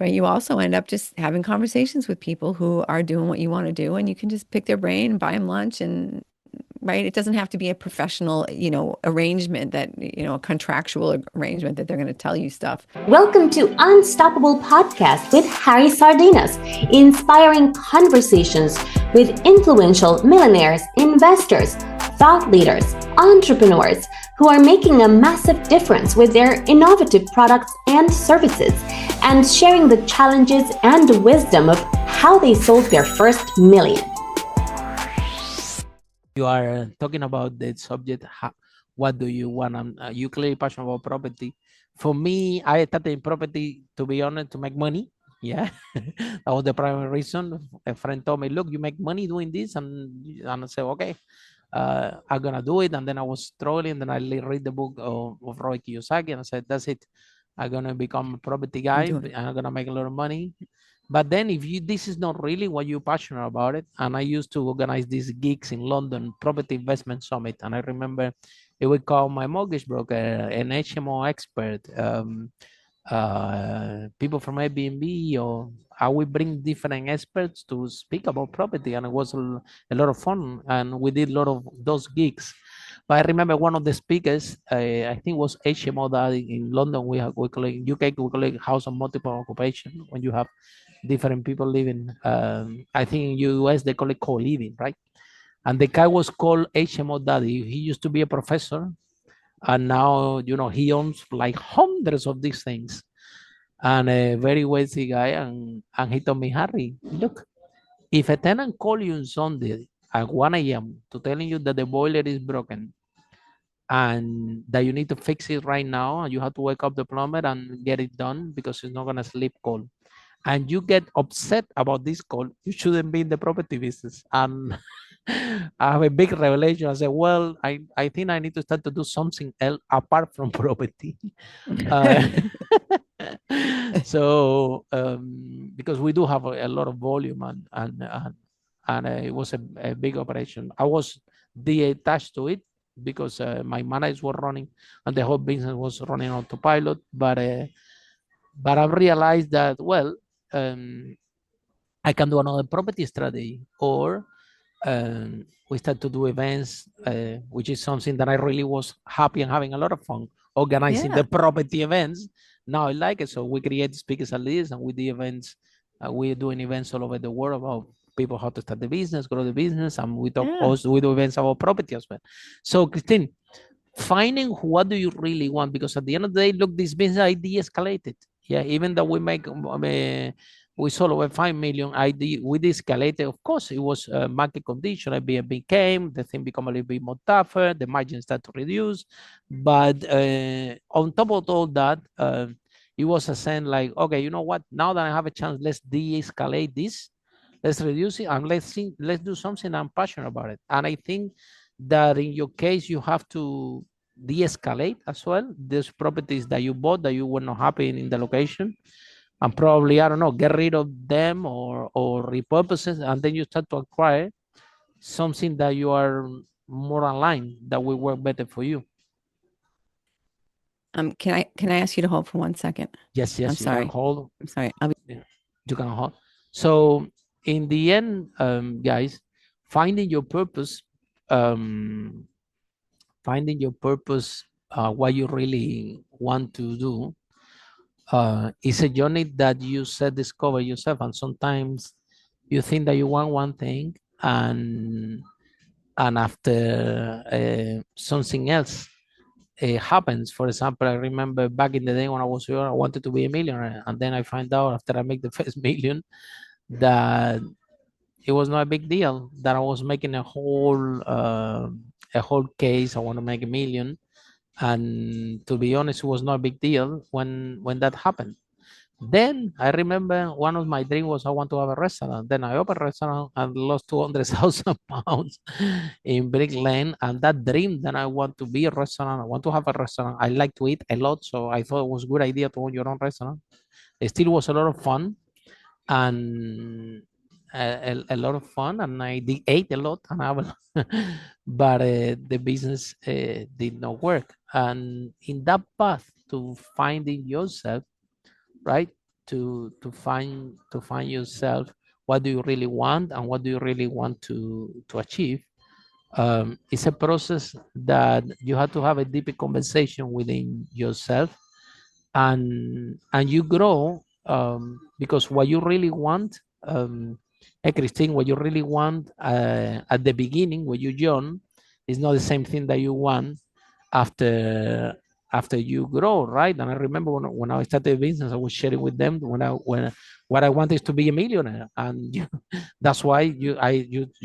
But you also end up just having conversations with people who are doing what you want to do, and you can just pick their brain and buy them lunch and right? It doesn't have to be a professional, arrangement that, a contractual arrangement that they're going to tell you stuff. Welcome to Unstoppable Podcast with Harry Sardinas, inspiring conversations with influential millionaires, investors, thought leaders, entrepreneurs who are making a massive difference with their innovative products and services, and sharing the challenges and wisdom of how they sold their first million. You are talking about the subject, what do you want? You clearly passionate about property. For me, I started in property, to be honest, to make money. Yeah, that was the primary reason. A friend told me, look, you make money doing this. And I said, okay, I'm going to do it. And then I was struggling. Then I read the book of Roy Kiyosaki. And I said, that's it. I'm going to become a property guy. And I'm going to make a lot of money. But then if this is not really what you're passionate about it, and I used to organize these gigs in London, Property Investment Summit, and I remember it would call my mortgage broker, an HMO expert, people from Airbnb, or I would bring different experts to speak about property, and it was a lot of fun, and we did a lot of those gigs. But I remember one of the speakers, I think was HMO that in London, we call it, UK, we call it house of multiple occupation, when you have different people living. I think in US they call it co-living, right? And the guy was called HMO Daddy. He used to be a professor, and now he owns like hundreds of these things, and a very wealthy guy. And he told me, Harry, look, if a tenant call you on Sunday at 1 a.m. to telling you that the boiler is broken and that you need to fix it right now, and you have to wake up the plumber and get it done because it's not going to sleep cold, and you get upset about this call, you shouldn't be in the property business. And I have a big revelation. I said, well, I think I need to start to do something else apart from property. uh, so because we do have a lot of volume, and it was a big operation. I was detached to it because my managers were running and the whole business was running on autopilot. But I realized that, well, I can do another property strategy, or we start to do events, which is something that I really was happy and having a lot of fun organizing the property events. Now I like it. So we create speakers and leaders, and we do events. We're doing events all over the world about people how to start the business, grow the business, and we talk also, we do events about property as well. So Christine, finding what do you really want, because at the end of the day, look, this business idea escalated. Yeah, even though we sold over 5 million, we de-escalated. Of course, it was market condition. Airbnb came, the thing become a little bit more tougher, the margins start to reduce. But on top of all that, it was a sense like, okay, you know what? Now that I have a chance, let's de-escalate this, let's reduce it, and let's do something I'm passionate about it. And I think that in your case, you have to de-escalate as well these properties that you bought that you were not happy in the location, and probably, I don't know, get rid of them or repurpose it, and then you start to acquire something that you are more aligned, that will work better for you. Can I ask you to hold for 1 second? Yes, I'm you sorry. can hold. I'm sorry. You can hold. So in the end, guys, finding your purpose, what you really want to do, it's a journey that you discover yourself. And sometimes you think that you want one thing, and after something else happens. For example, I remember back in the day when I was young, I wanted to be a millionaire, and then I find out after I make the first million that it was not a big deal, that I was making a whole case. I want to make a million, and to be honest, it was not a big deal when that happened. Then I remember one of my dreams was I want to have a restaurant. Then I opened a restaurant and lost 200,000 pounds in Brick Lane. And that dream, then I want to be a restaurant. I want to have a restaurant. I like to eat a lot, so I thought it was a good idea to own your own restaurant. It still was a lot of fun, and a lot of fun, and I ate a lot, and but the business did not work. And in that path to finding yourself, right, to find yourself. What do you really want, and what do you really want to achieve? It's a process that you have to have a deeper conversation within yourself, and you grow, because what you really want, hey Christine, what you really want at the beginning when you're young is not the same thing that you want after you grow, right? And I remember when I started a business, I was sharing with them when what I want is to be a millionaire, and that's why you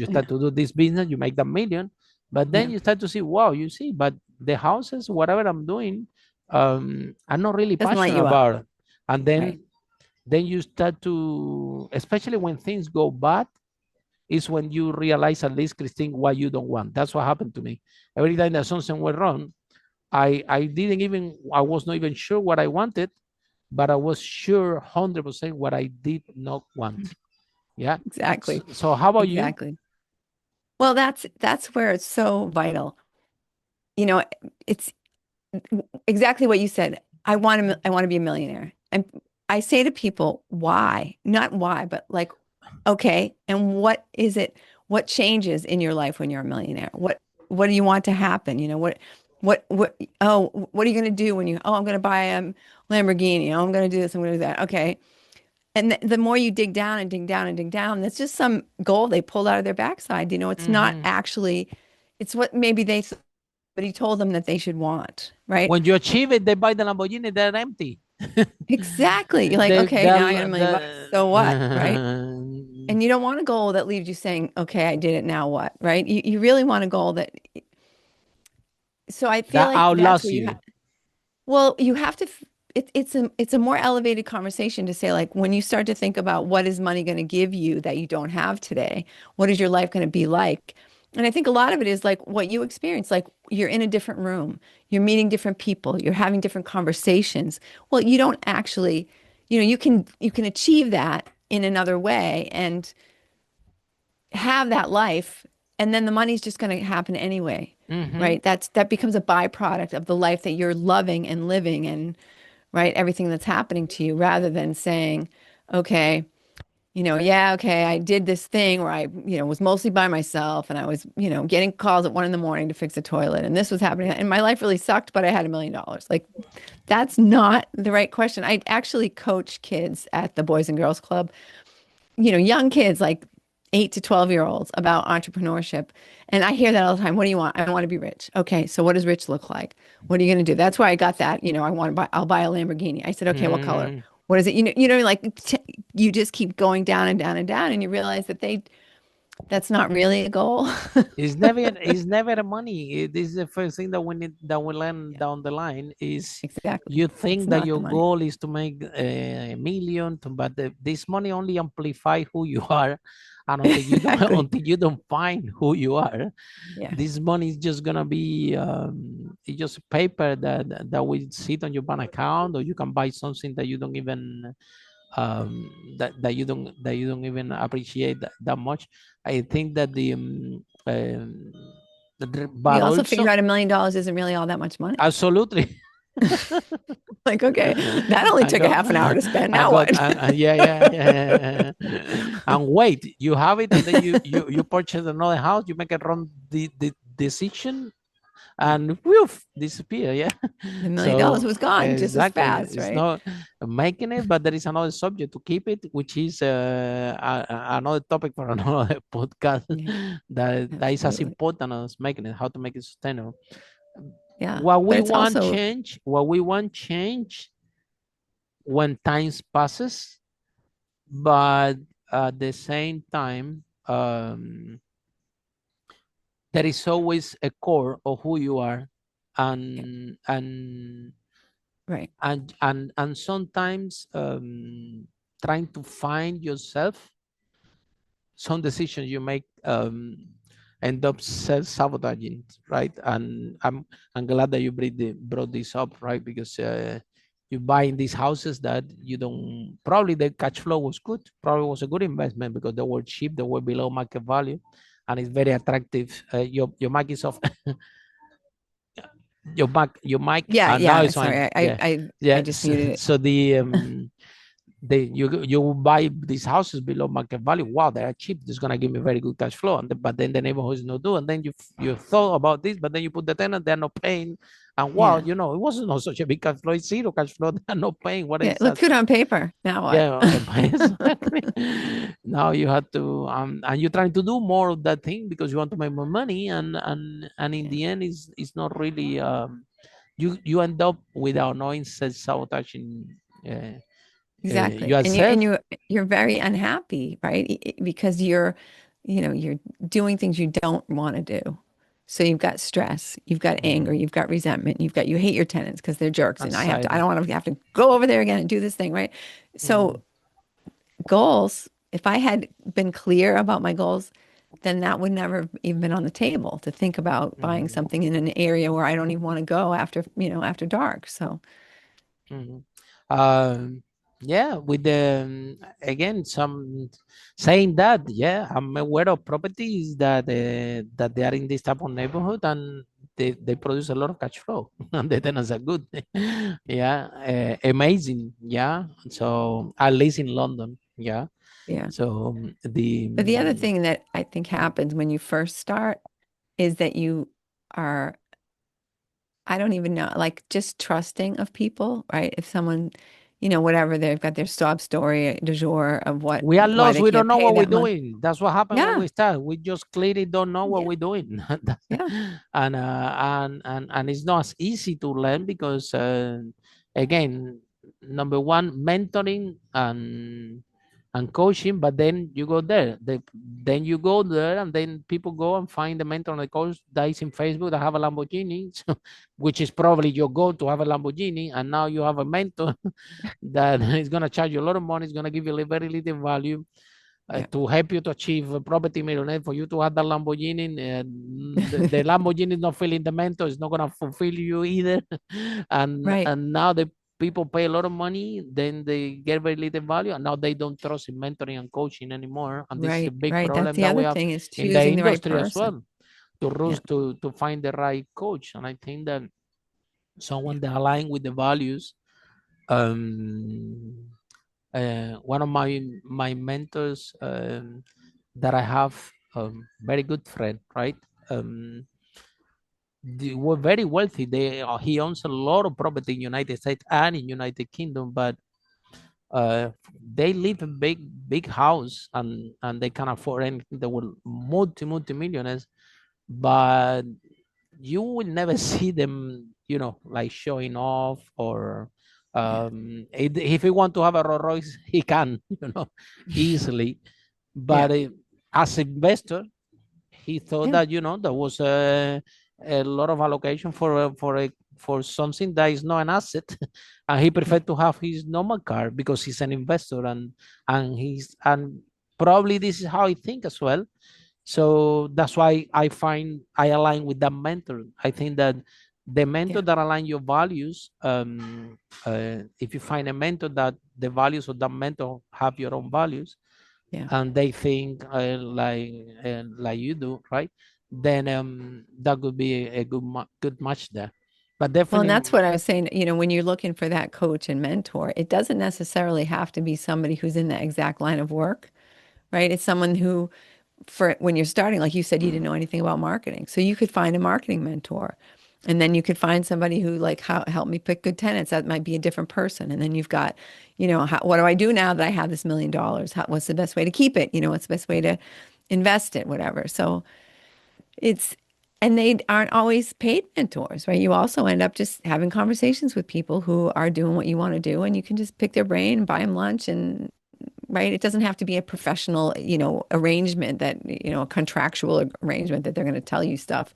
start to do this business, you make that million, but then you start to see, wow, you see, but the houses, whatever I'm doing, I'm not really Doesn't light passionate you up. about it. And Right. then you start to, especially when things go bad, is when you realize, at least Christine, what you don't want. That's what happened to me. Every time that something went wrong, I was not even sure what I wanted, but I was sure 100% what I did not want. Yeah. Exactly. So how about you? Exactly. Well, that's where it's so vital. You know, it's exactly what you said. I want to be a millionaire. And I say to people, why? Not why, but like, okay, and what is it? What changes in your life when you're a millionaire? What do you want to happen? You know, what are you going to do when I'm going to buy a Lamborghini. Oh, I'm going to do this, I'm going to do that. Okay. And the more you dig down and dig down and dig down, that's just some goal they pulled out of their backside. You know, it's not Mhm. actually, it's what maybe somebody told them that they should want, right? When you achieve it, they buy the Lamborghini, they're empty. Exactly. You're like, they, okay, now I got they'll, $1 million. So what, right? the, And you don't want a goal that leaves you saying, okay, I did it, now what, right? You really want a goal that, so I feel that like that's outlaws where you. well, you have to, it's a more elevated conversation to say, like, when you start to think about what is money going to give you that you don't have today, what is your life going to be like? And I think a lot of it is like what you experience, like you're in a different room, you're meeting different people, you're having different conversations. Well, you don't actually, you can achieve that in another way and have that life, and then the money's just going to happen anyway, Mm-hmm. right? That becomes a byproduct of the life that you're loving and living and right, everything that's happening to you, rather than saying, okay, yeah, okay, I did this thing where I, was mostly by myself and I was, getting calls at 1 in the morning to fix a toilet and this was happening and my life really sucked, but I had $1 million. Like, that's not the right question. I actually coach kids at the Boys and Girls Club, young kids like 8 to 12-year-olds about entrepreneurship. And I hear that all the time. What do you want? I want to be rich. Okay, so what does rich look like? What are you going to do? That's where I got that. I'll buy a Lamborghini. I said, okay, what color? Mm-hmm. What is it? Like you just keep going down and down and down, and you realize that's not really a goal. It's never money. This is the first thing that we learn Yeah, down the line is exactly. you It's think that not the your money. goal is to make a million, but this money only amplify who you are, and until you don't Exactly. until you don't find who you are, Yeah. this money is just gonna be it's just paper that will sit on your bank account, or you can buy something that you don't even that you don't even appreciate that much. I think that We but also figured also out $1 million isn't really all that much money. absolutely. Like, okay, that only I took a got, half an hour to spend. I Now got, what? yeah, yeah, yeah. And wait, you have it, and then you purchase another house, you make a wrong the decision, Yeah. and woof, disappear. Yeah. The $1 million So was gone just as exactly, fast, it's right? not making it, but there is another subject to keep it, which is another topic for another podcast. Yeah, That is as absolutely. important as making it, how to make it sustainable. Yeah. What But we it's want also change, what we want change when times passes, but at the same time, there is always a core of who you are, yeah, and and right. and sometimes trying to find yourself, some decisions you make end up self-sabotaging, right? And I'm glad that you brought this up, right? Because you buy in these houses that you don't, probably the cash flow was good, probably was a good investment because they were cheap, they were below market value, and it's very attractive. Your mic is off. Your mic, Yeah, now yeah. it's Sorry. fine. I Yeah, I I, I yeah. just So, muted it. so you buy these houses below market value. Wow, they are cheap. This is gonna give me very good cash flow. But then the neighborhood is not doing. And then you thought about this, but then you put the tenant, they're not paying. And wow, Yeah. it wasn't not such a big cash flow. It's zero cash flow. They're not paying. What Yeah. is It looks that? good on paper. Now what? Yeah, exactly. Now you have to and you're trying to do more of that thing because you want to make more money, and in Yeah. the end it's not really you end up without knowing self-sabotaging Exactly. And yourself. you're very unhappy, right? Because you're doing things you don't want to do. So you've got stress, you've got anger, Mhm. you've got resentment, you hate your tenants because they're jerks, and I Anxiety. don't want to have to go over there again and do this thing, right? Mhm. So goals, if I had been clear about my goals, then that would never have even been on the table to think about buying Mhm. something in an area where I don't even want to go after dark. So Mhm. Um, yeah, with the again some saying that, yeah, I'm aware of properties that they are in this type of neighborhood and they produce a lot of cash flow and the tenants are good. Yeah, amazing. Yeah, so at least in London, yeah. yeah. So But the other thing that I think happens when you first start is that you are, I don't even know, like just trusting of people, right? If someone, whatever, they've got their sob story du jour of we are why lost. they We don't can't know pay what we're that month. doing. That's what happened when Yeah. we start. We just clearly don't know what Yeah. we're doing. Yeah. And it's not as easy to learn because again, number one, mentoring and coaching, but then you go there. Then you go there and then people go and find the mentor and the coach that is in Facebook that have a Lamborghini, so, which is probably your goal to have a Lamborghini, and now you have a mentor that is going to charge you a lot of money, is going to give you very little value Yeah. to help you to achieve a property millionaire. For you to have the Lamborghini, the Lamborghini is not filling the mentor, it's not going to fulfill you either. and Right. and now the people pay a lot of money, then they get very little value, and now they don't trust in mentoring and coaching anymore. And this is a Right. big Right. That's problem the that we other have thing is in the choosing the right industry as person. well. To Yeah. rush to find the right coach, and I think that someone that align with the values. um One of my mentors that I have, very good friend, right? They were very wealthy. He owns a lot of property in United States and in United Kingdom, but they live in big house and they can afford anything. They were multi millionaires, but you will never see them, like showing off or Yeah. if he want to have a Rolls Royce, he can, easily. Yeah. But as investor, he thought Yeah. that, there was a lot of allocation for something that is not an asset, and he Yeah. preferred to have his normal car because he's an investor, and probably this is how he think as well. So that's why I find I align with that mentor. I think that the mentor Yeah. that align your values, if you find a mentor that the values of that mentor have your own values, Yeah. and they think like you do, right? Then that could be a good match there. But Well, and definitely, that's what I was saying, when you're looking for that coach and mentor, it doesn't necessarily have to be somebody who's in the exact line of work, right? It's someone who, for when you're starting, like you said, you didn't know anything about marketing. So you could find a marketing mentor. And then you could find somebody who like help me pick good tenants. That might be a different person. And then you've got, what do I do now that I have this $1 million? What's the best way to keep it? What's the best way to invest it, whatever. So it's, and they aren't always paid mentors, right? You also end up just having conversations with people who are doing what you want to do, and you can just pick their brain and buy them lunch, and right? It doesn't have to be a professional, arrangement that, a contractual arrangement that they're going to tell you stuff.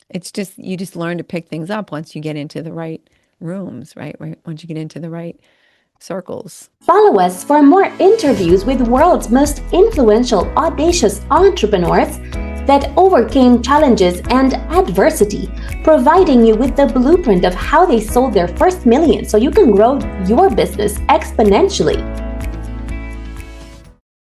It's just, you just learn to pick things up once you get into the right rooms, right? Once you get into the right circles. Follow us for more interviews with world's most influential, audacious entrepreneurs that overcame challenges and adversity, providing you with the blueprint of how they sold their first million so you can grow your business exponentially.